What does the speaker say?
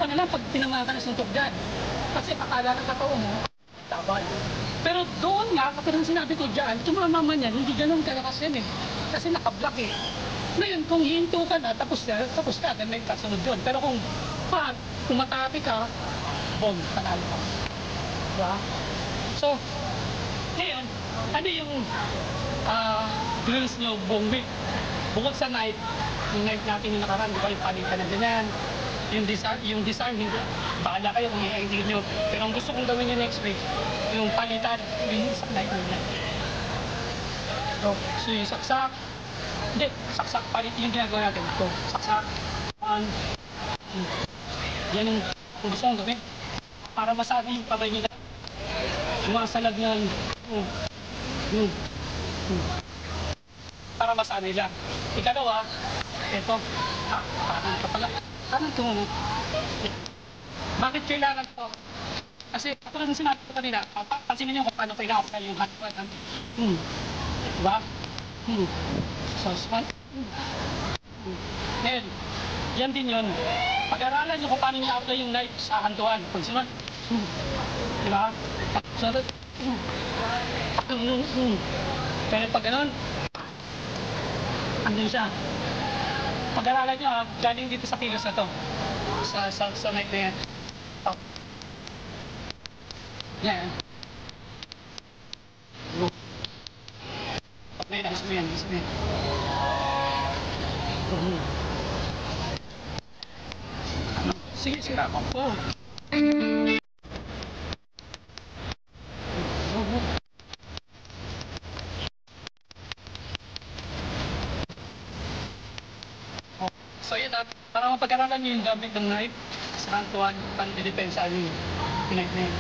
ka na lang pag tinamaan ka ng suntok dyan. Kasi akala ng katao mo, tabal. Pero doon nga, kapag sinabi ko dyan, tumama man yan, hindi ganun kalakas yan eh. Kasi nakablock eh. Ngayon, kung hihinto ka na, tapos ka, then may kasunod yun. Pero kung umatake ka, boom, panalo ka. Diba? So, ngayon, ano yung drills nyo buong week? Bukod sa night, yung night natin yung nakaraan, di ba yung palitan na ganyan, yung design, hindi, bahala kayo kung i-edit nyo. Pero ang gusto kong gawin nyo next week, yung palitan, yung sa night nyo. So yung saksak, hindi, saksak palit yung ginagawa natin. Ito, saksak, yan yung kung gusto kong gawin. Para masabi yung kamay nila, sumasalag ng, para masanay lang. Ikalawa, ito, kanan ka pala. Kanan tumunod. Bakit kailangan to? Kasi, katulad ng sinabi ko kanina, pansinin nyo kung paano kailangan yung hot pot. Diba? So, ngayon, yan din yun. Pag-aralan nyo kung paano nyo-apply yung knife sa hantuan. Pagsunod. Diba? Sunod. Pero pag ganun, andun siya. Pag-aralan nyo galing dito sa kilos na to. Sa night na yan. Yan. Ngayon, alis mo yan. Sige, sira ako po. So yun, para mapag-aralan nyo yung gamit ng knife sa hantuan, pang-dedepensa nyo yung knife na yun.